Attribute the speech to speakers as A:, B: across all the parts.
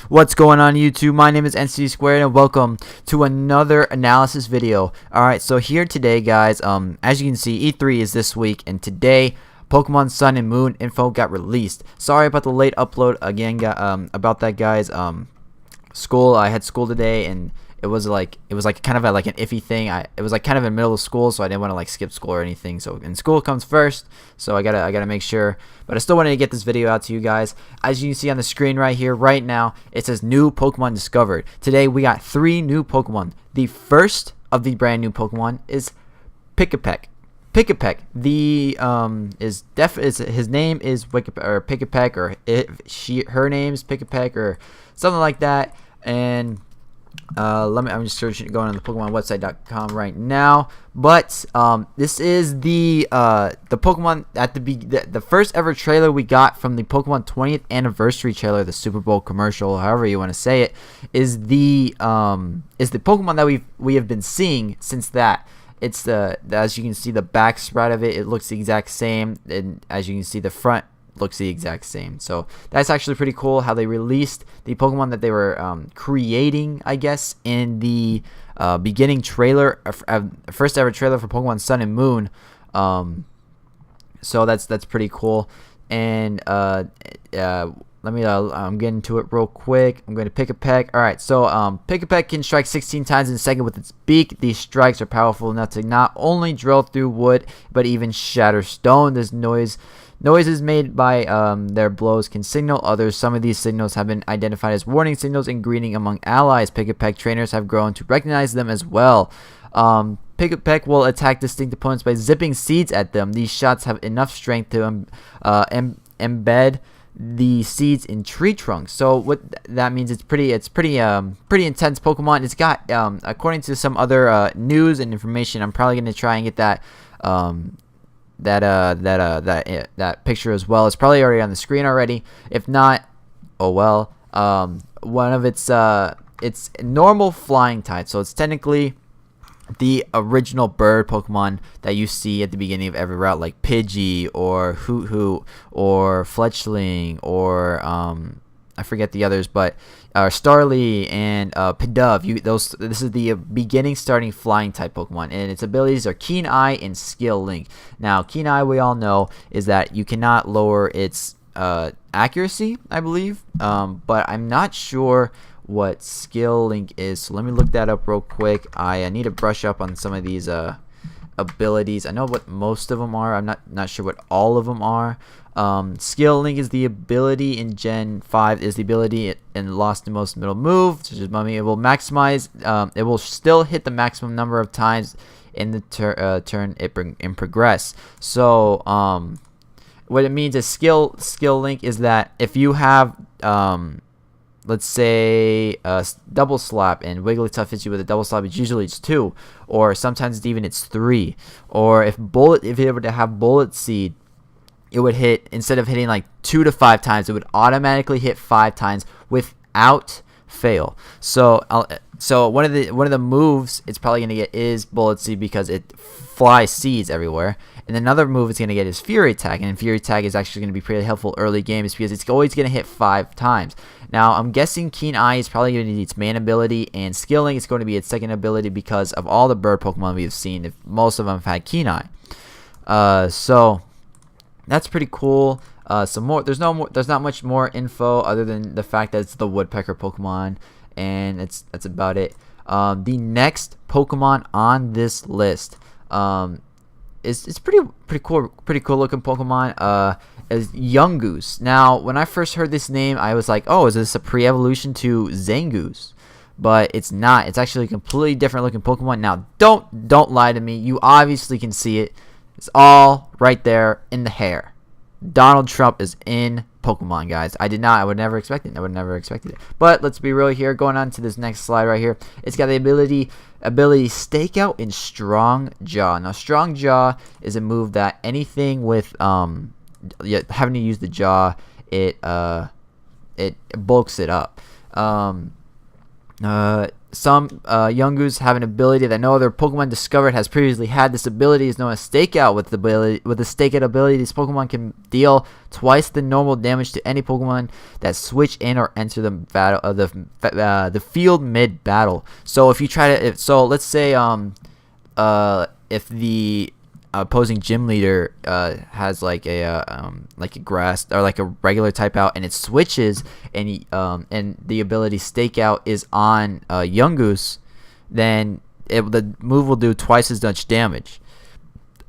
A: What's going on YouTube? My name is NC Squared and welcome to another analysis video. Alright, so here today guys, as you can see, E3 is this week, and today Pokemon Sun and Moon info got released. Sorry about the late upload again, about that guys. I had school today, and it was like kind of like an iffy thing. It was like kind of in the middle of school, so I didn't want to like skip school or anything. So and school comes first, so I gotta make sure. But I still wanted to get this video out to you guys. As you can see on the screen right here, right now, it says new Pokemon discovered. Today we got 3 new Pokemon. The first of the brand new Pokemon is Pikipek. Pikipek. His name is Pikipek, or her name's Pikipek, or something like that. And I'm just going on the Pokemon website.com right now. But this is the Pokemon at the first ever trailer we got from the Pokemon 20th anniversary trailer, the Super Bowl commercial, however you want to say it, is the Pokemon that we have been seeing since that. It's as you can see, the back spread of it looks the exact same, and as you can see, the front looks the exact same. So that's actually pretty cool how they released the Pokemon that they were creating, I guess, in the beginning trailer, first ever trailer for Pokemon Sun and Moon. So that's pretty cool. And I'm getting to it real quick. I'm going to Pikipek. Alright, so Pikipek can strike 16 times in a second with its beak. These strikes are powerful enough to not only drill through wood, but even shatter stone. This noises made by their blows can signal others. Some of these signals have been identified as warning signals and greeting among allies. Pikipek trainers have grown to recognize them as well. Pikipek will attack distinct opponents by zipping seeds at them. These shots have enough strength to embed the seeds in tree trunks. So what that means, it's pretty intense Pokemon. It's got according to some other news and information, I'm probably gonna try and get that that picture as well. It's probably already on the screen already. If not, oh well. One of it's normal flying type, so it's technically the original bird Pokemon that you see at the beginning of every route, like Pidgey or Hoot or Fletchling or I forget the others, but Starly and Pidove. This is the beginning starting flying type Pokemon, and its abilities are Keen Eye and Skill Link. Now, Keen Eye, we all know, is that you cannot lower its accuracy, I believe, but I'm not sure what Skill Link is, so let me look that up real quick. I need to brush up on some of these abilities. I know what most of them are. I'm not sure what all of them are. Skill Link is the ability in Gen 5, is the ability in Lost and Most Middle Move, such as Mummy. It will maximize, it will still hit the maximum number of times in the turn in progress. So what it means is Skill Link is that if you have let's say double slap, and Wigglytuff hits you with a double slap, it's usually 2, or sometimes it's 3. Or if it were to have Bullet Seed, it would hit, instead of hitting like 2 to 5 times, it would automatically hit 5 times without fail. So one of the moves it's probably gonna get is Bullet Seed, because it flies seeds everywhere. And another move it's gonna get is Fury Attack, and Fury Attack is actually gonna be pretty helpful early games because it's always gonna hit 5 times. Now I'm guessing Keen Eye is probably gonna need its main ability, and Skill Link is going to be its second ability because of all the bird Pokemon we've seen. If most of them have had Keen Eye, so that's pretty cool. Some more. There's not much more info other than the fact that it's the Woodpecker Pokemon, and that's about it. The next Pokemon on this list it's pretty cool looking Pokemon. Is Yungoos. Now, when I first heard this name, I was like, oh, is this a pre-evolution to Zangoose? But it's not. It's actually a completely different looking Pokemon. Now, don't lie to me. You obviously can see it. It's all right there in the hair. Donald Trump is in Pokemon, guys. I would never expect it. But let's be real here. Going on to this next slide right here. It's got the ability Stakeout and Strong Jaw. Now, Strong Jaw is a move that anything with having to use the jaw, it bulks it up. Yungoos have an ability that no other Pokemon discovered has previously had. This ability is known as Stakeout. With the Stakeout ability, these Pokemon can deal twice the normal damage to any Pokemon that switch in or enter the battle the field mid battle. So if you try to, let's say if the opposing gym leader has like a grass or like a regular type out, and it switches, and the ability Stakeout is on Yungoos, then the move will do twice as much damage.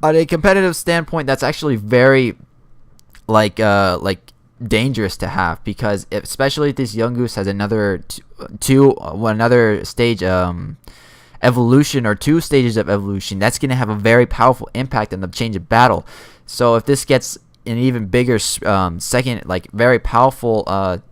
A: On a competitive standpoint, that's actually very like dangerous to have, because especially if this Yungoos has another another stage evolution, or 2 stages of evolution, that's going to have a very powerful impact on the change of battle. So if this gets an even bigger second, like very powerful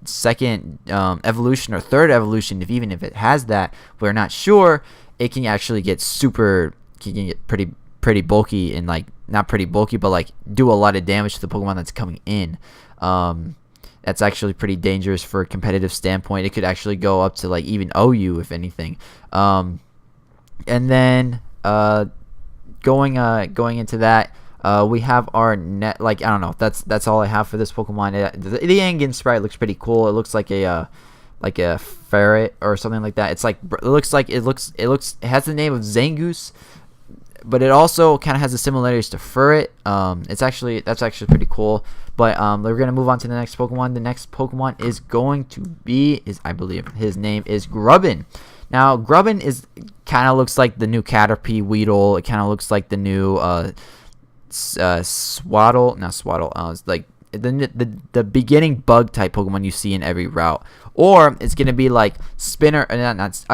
A: second evolution or third evolution, even if it has that, we're not sure, it can actually get pretty bulky, and like not pretty bulky, but like do a lot of damage to the Pokemon that's coming in. That's actually pretty dangerous for a competitive standpoint. It could actually go up to like even OU, if anything. And then going into that, we have our net. Like, I don't know. That's all I have for this Pokemon. The Angan sprite looks pretty cool. It looks like a ferret or something like that. It has the name of Zangoose, but it also kind of has the similarities to Furret. That's actually pretty cool. But we're gonna move on to the next Pokemon. The next Pokemon is going to be I believe his name is Grubbin. Now, Grubbin kind of looks like the new Caterpie Weedle. It kind of looks like the new Swaddle. Not Swaddle. It's like the beginning bug type Pokemon you see in every route. Or it's gonna be like Spinner. I guess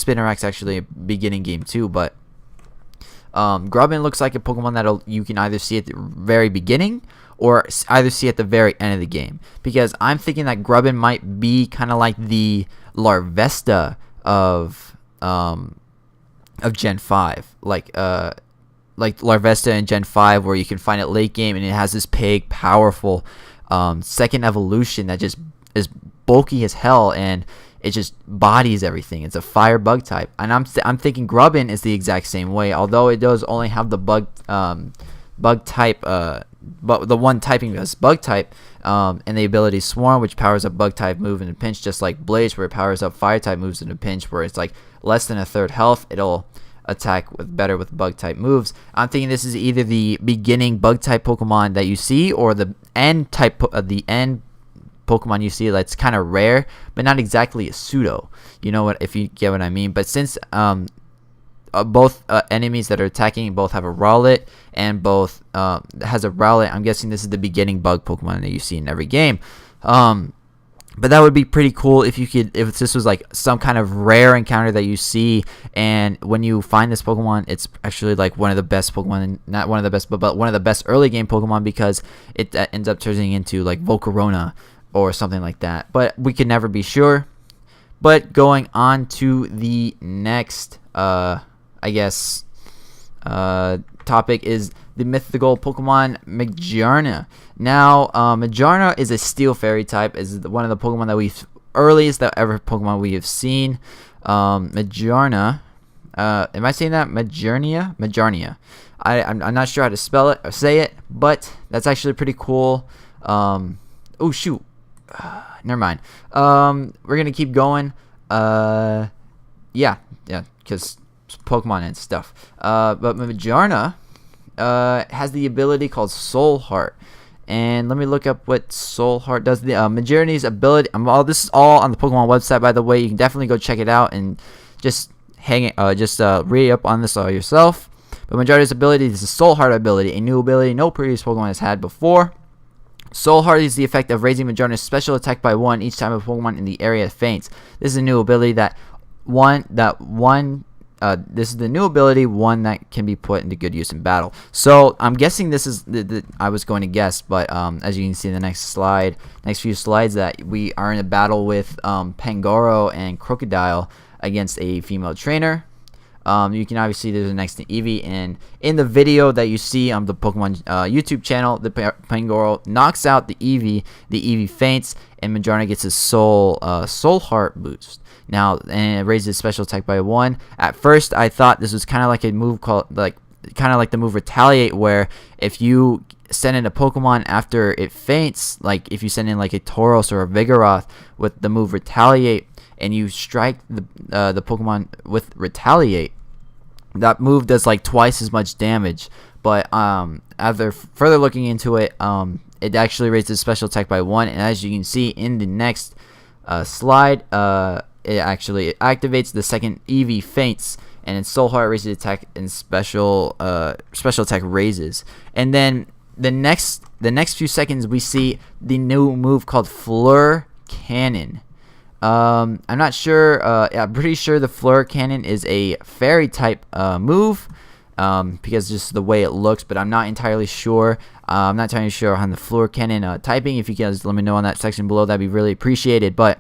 A: Spinnerak's actually a beginning game too. But Grubbin looks like a Pokemon that you can either see at the very beginning or either see at the very end of the game. Because I'm thinking that Grubbin might be kind of like the Larvesta of Gen 5, like Larvesta in Gen 5, where you can find it late game, and it has this big, powerful second evolution that just is bulky as hell, and it just bodies everything. It's a fire bug type, and I'm thinking Grubbin is the exact same way, although it does only have the bug type, but the one typing is bug type, and the ability Swarm, which powers up bug type move in a pinch, just like Blaze, where it powers up fire type moves in a pinch, where it's like less than a third health, it'll attack better with bug type moves. I'm thinking this is either the beginning bug type Pokemon that you see, or the end type Pokemon you see that's kind of rare, but not exactly a pseudo. You know what, if you get what I mean. But since both enemies that are attacking both have a Rowlet, and both has a Rowlet, I'm guessing this is the beginning bug Pokemon that you see in every game. But that would be pretty cool if this was like some kind of rare encounter that you see, and when you find this Pokemon, it's actually like one of the best Pokemon, not one of the best, but one of the best early game Pokemon, because it ends up turning into like Volcarona or something like that. But we can never be sure. But going on to the next topic is the mythical Pokemon Magearna. Now, Magearna is a Steel Fairy type. Is one of the Pokemon that earliest that ever Pokemon we have seen. Magearna. Am I saying that? Magearnia. I'm not sure how to spell it or say it, but that's actually pretty cool. Oh shoot. Never mind. We're gonna keep going. Yeah, because Pokemon and stuff. But Magearna has the ability called Soul Heart, and let me look up what Soul Heart does. The Magearna's ability. This is all on the Pokemon website, by the way. You can definitely go check it out and just read up on this all yourself. But Magearna's ability is the Soul Heart ability, a new ability no previous Pokemon has had before. Soul Heart is the effect of raising Magearna's special attack by 1 each time a Pokemon in the area faints. This is a new ability this is the new ability, one that can be put into good use in battle. So I'm guessing this is I was going to guess, but as you can see in the next few slides, that we are in a battle with Pangoro and Crocodile against a female trainer. You can obviously there's an next to Eevee, and in the video that you see on the Pokemon YouTube channel, the Pangoro knocks out the Eevee. The Eevee faints, and Majarna gets his soul heart boost. Now, and it raises special attack by 1. At first, I thought this was kind of like a move called kind of like the move Retaliate, where if you send in a Pokemon after it faints, like if you send in like a Tauros or a Vigoroth with the move Retaliate, and you strike the Pokemon with Retaliate, that move does like twice as much damage. But after further looking into it, it actually raises special attack by 1, and as you can see in the next slide, it actually activates the second Eevee faints, and its Soul Heart raises attack and special attack raises. And then the next few seconds we see the new move called Fleur Cannon. I'm not sure. I'm pretty sure the Fleur Cannon is a fairy type move, because just the way it looks, but I'm not entirely sure. I'm not entirely sure on the Fleur Cannon typing. If you guys let me know in that section below, that'd be really appreciated. But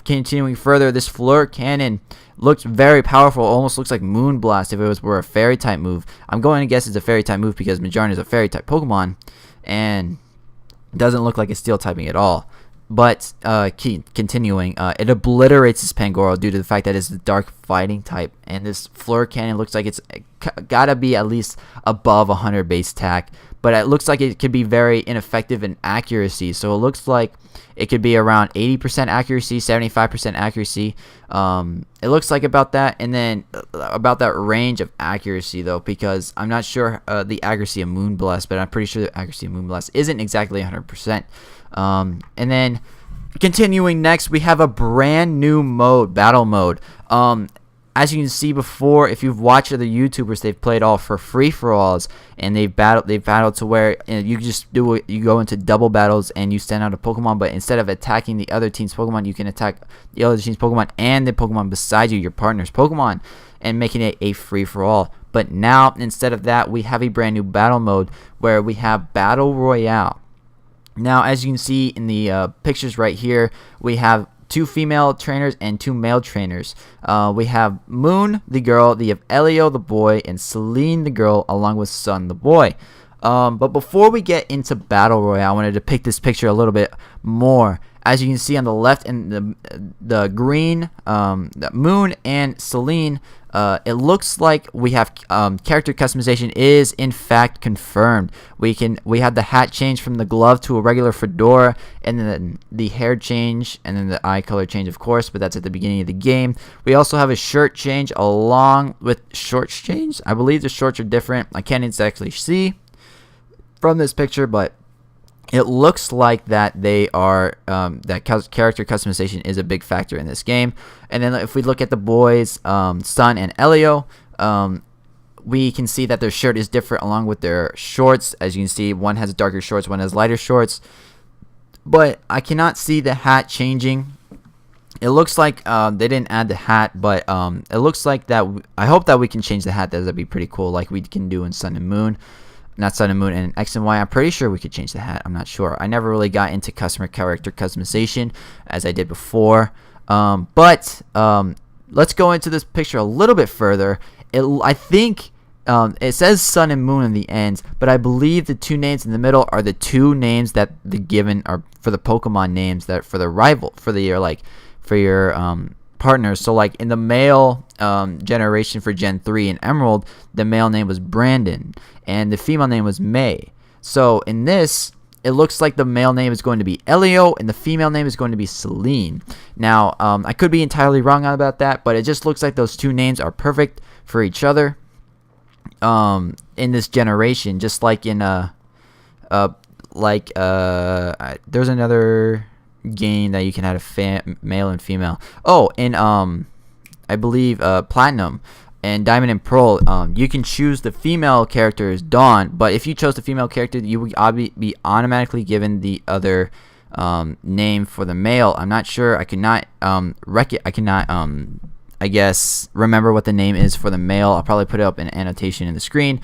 A: continuing further, this Fleur Cannon looks very powerful. Almost looks like Moonblast if it were a fairy type move. I'm going to guess it's a fairy type move because Majarna is a fairy type Pokemon, and it doesn't look like it's steel typing at all. But continuing, it obliterates this Pangoro due to the fact that it's the dark fighting type, and this Fleur Cannon looks like it's gotta be at least above 100 base attack, but it looks like it could be very ineffective in accuracy. So it looks like it could be around 80% accuracy, 75% accuracy. It looks like about that, and then about that range of accuracy though, because I'm not sure the accuracy of Moonblast, but I'm pretty sure the accuracy of Moonblast isn't exactly 100%. And then continuing next, we have a brand new mode, battle mode. As you can see before, if you've watched other YouTubers, they've played all for free-for-alls, and they've battled to where you just you go into double battles and you send out a Pokemon, but instead of attacking the other team's Pokemon, you can attack the other team's Pokemon and the Pokemon beside you, your partner's Pokemon, and making it a free-for-all. But now, instead of that, we have a brand new battle mode where we have Battle Royale. Now, as you can see in the pictures right here, we have 2 female trainers and 2 male trainers. We have Moon, the girl, we have Elio, the boy, and Celine, the girl, along with Sun, the boy. But before we get into Battle Royale, I wanted to pick this picture a little bit more. As you can see on the left, in the green, Moon and Celine, it looks like we have character customization is in fact confirmed. We have the hat change from the glove to a regular fedora, and then the hair change, and then the eye color change, of course, but that's at the beginning of the game. We also have a shirt change along with shorts change. I believe the shorts are different. I can't exactly see from this picture, but it looks like that they are that character customization is a big factor in this game. And then if we look at the boys, Sun and Elio, we can see that their shirt is different along with their shorts. As you can see, one has darker shorts, one has lighter shorts. But I cannot see the hat changing. It looks like they didn't add the hat, but it looks like that. I hope that we can change the hat. That'd be pretty cool, like we can do in Sun and Moon. Not Sun and Moon and X and Y. I'm pretty sure we could change the hat. I'm not sure. I never really got into customer character customization as I did before. But let's go into this picture a little bit further. I think it says Sun and Moon in the end, but I believe the 2 names in the middle are the 2 names that the given are for the Pokemon names that for the rival for your partners. So like in the male generation for Gen 3 in Emerald, the male name was Brandon and the female name was May. So in this, it looks like the male name is going to be Elio and the female name is going to be Celine. Now, I could be entirely wrong about that, but it just looks like those 2 names are perfect for each other in this generation. Just like in there's another game that you can add a male and female. Oh, in I believe Platinum and Diamond and Pearl, you can choose the female character as Dawn, but if you chose the female character, you would be automatically given the other name for the male. I'm not sure. I cannot I guess remember what the name is for the male. I'll probably put it up in annotation in the screen,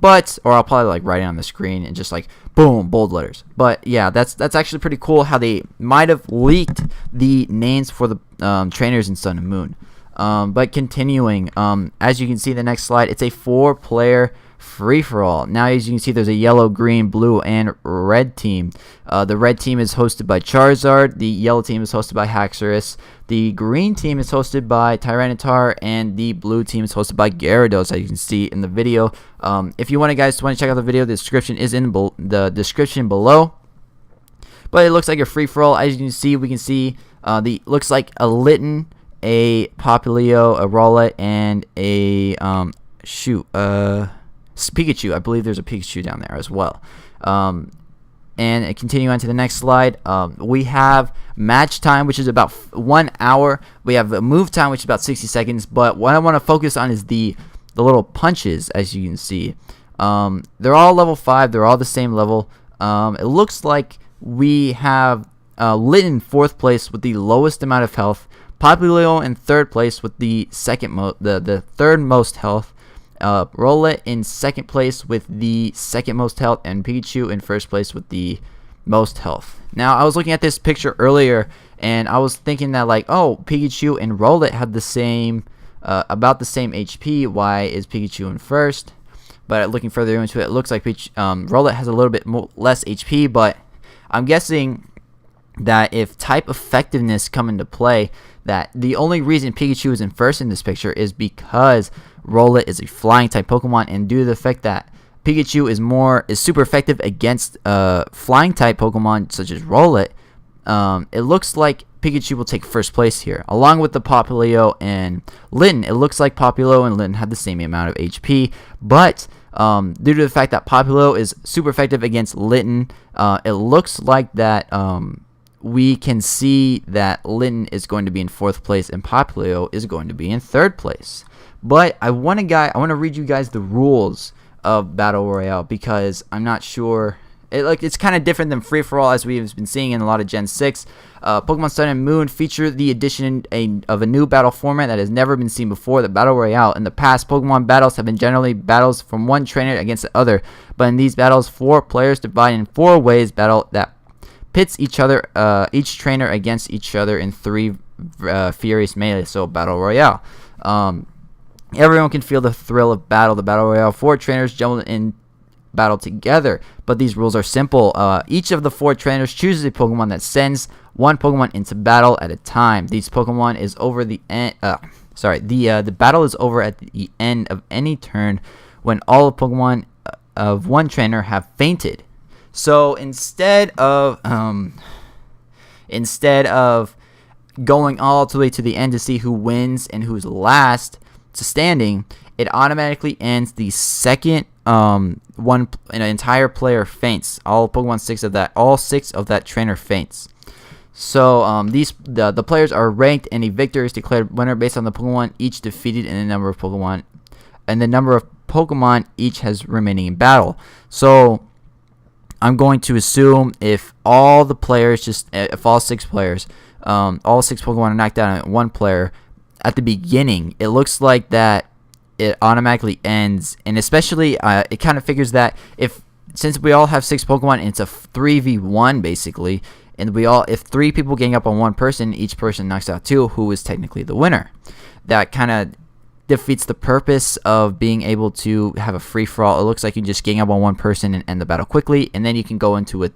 A: or I'll probably like write it on the screen and just like boom, bold letters. But yeah, that's actually pretty cool how they might have leaked the names for the trainers in Sun and Moon. But continuing, as you can see in the next slide, it's a 4-player free-for-all. Now, as you can see, there's a yellow, green, blue, and red team. The red team is hosted by Charizard. The yellow team is hosted by Haxorus. The green team is hosted by Tyranitar, and the blue team is hosted by Gyarados, as you can see in the video. If you want to check out the video, the description is in the description below. But it looks like a free-for-all. As you can see, we can see looks like a Litten, a Popplio, a Rowlet, and a Pikachu. I believe there's a Pikachu down there as well. And continue on to the next slide. We have match time, which is about 1 hour. We have a move time, which is about 60 seconds. But what I want to focus on is the little punches, as you can see. They're all level 5. They're all the same level. It looks like we have Litten in 4th place with the lowest amount of health. Popplio in 3rd place with the the third most health. Rowlet in 2nd place with the 2nd most health, and Pikachu in 1st place with the most health. Now, I was looking at this picture earlier, and I was thinking that, like, oh, Pikachu and Rowlet have the same, about the same HP. Why is Pikachu in 1st? But looking further into it, it looks like Rowlet has a little bit less HP, but I'm guessing that if type effectiveness come into play, that the only reason Pikachu is in 1st in this picture is because Rowlet is a flying type Pokemon, and due to the fact that Pikachu is super effective against flying type Pokemon such as Rowlet, it looks like Pikachu will take 1st place here, along with the Popplio and Litten. It looks like Popplio and Litten have the same amount of HP, but due to the fact that Popplio is super effective against Litten, it looks like that we can see that Litten is going to be in 4th place and Popplio is going to be in 3rd place. But I want to read you guys the rules of Battle Royale, because I'm not sure. It's kind of different than Free For All, as we've been seeing in a lot of Gen 6. Pokemon Sun and Moon feature the addition of a new battle format that has never been seen before, the Battle Royale. In the past, Pokemon battles have been generally battles from one trainer against the other, but in these battles, 4 players divide in 4 ways battle that pits each trainer against each other in 3 furious melee, so Battle Royale. Everyone can feel the thrill of battle. The Battle Royale, 4 trainers jumble in battle together, but these rules are simple. Each of the 4 trainers chooses a Pokemon that sends 1 Pokemon into battle at a time. These Pokemon is over the end. The battle is over at the end of any turn when all the Pokemon of one trainer have fainted. So instead of going all the way to the end to see who wins and who's last to standing, it automatically ends the second an entire player faints. All 6 of that trainer faints. So the players are ranked, and a victor is declared winner based on the Pokemon each defeated and the number of Pokemon each has remaining in battle. So I'm going to assume if all 6 players, all 6 Pokemon are knocked down at 1 player at the beginning, it looks like that it automatically ends. And especially it kind of figures that since we all have 6 Pokemon, it's a 3v1 basically, and if 3 people gang up on 1 person, each person knocks out 2, who is technically the winner. That kind of defeats the purpose of being able to have a free-for-all. It looks like you just gang up on 1 person and end the battle quickly, and then you can go into a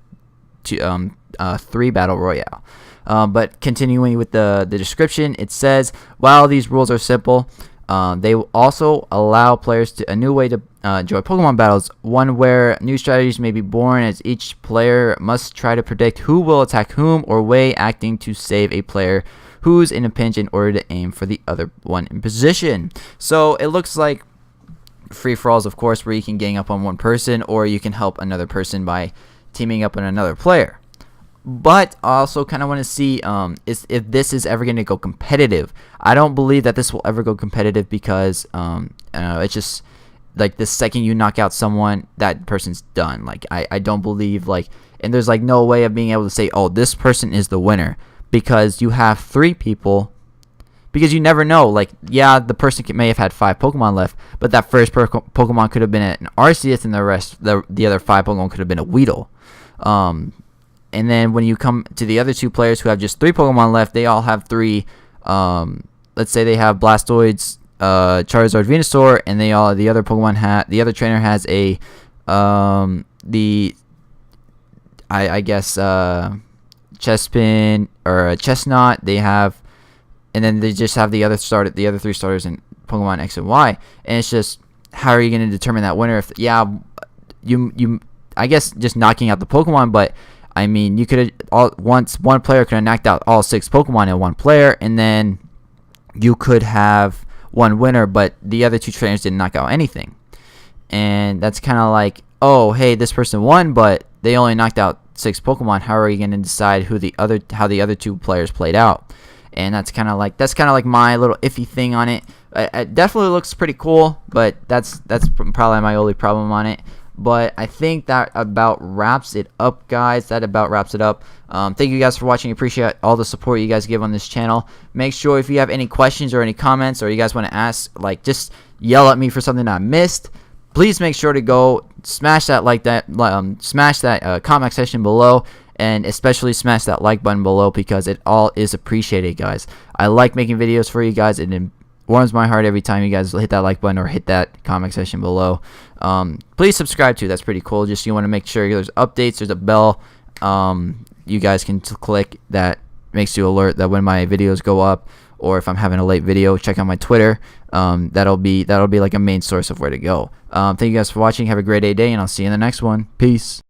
A: 3 battle royale. But continuing with the description, it says, while these rules are simple, they will also allow players a new way to enjoy Pokemon battles, one where new strategies may be born, as each player must try to predict who will attack whom, or way acting to save a player who's in a pinch in order to aim for the other one in position. So it looks like free-for-alls, of course, where you can gang up on 1 person, or you can help another person by teaming up with another player. But I also kind of want to see if this is ever going to go competitive. I don't believe that this will ever go competitive, because it's just like the second you knock out someone, that person's done. Like I don't believe and there's no way of being able to say, oh, this person is the winner, because you have 3 people. Because you never know. The person may have had 5 Pokemon left, but that first Pokemon could have been an Arceus, and the other 5 Pokemon could have been a Weedle. And then when you come to the other 2 players who have just 3 Pokemon left, they all have 3. Let's say they have Blastoids, Charizard, Venusaur, and the other the other trainer has a I guess Chespin or a Chestnut. They have, and then they just have the other three starters in Pokemon X and Y, and it's just how are you going to determine that winner? If you I guess just knocking out the Pokemon, but I mean you could once one player could have knocked out all 6 Pokemon in one player, and then you could have one winner, but the other 2 trainers didn't knock out anything, and that's kind of like, oh hey, this person won, but they only knocked out 6 Pokemon. How are you going to decide how the other 2 players played out? And that's kind of like my little iffy thing on it. It definitely looks pretty cool, but that's probably my only problem on it. But I think that about wraps it up, guys. That about wraps it up. Thank you guys for watching. Appreciate all the support you guys give on this channel. Make sure if you have any questions or any comments, or you guys want to ask, like, just yell at me for something I missed, please make sure to go smash that comment section below, and especially smash that like button below, because it all is appreciated, guys. I like making videos for you guys. It warms my heart every time you guys hit that like button or hit that comment section below. Please subscribe too. That's pretty cool. Just you want to make sure there's updates. There's a bell you guys can click that makes you alert that when my videos go up, or if I'm having a late video, check out my Twitter. That'll be like a main source of where to go. Thank you guys for watching. Have a great day, and I'll see you in the next one. Peace.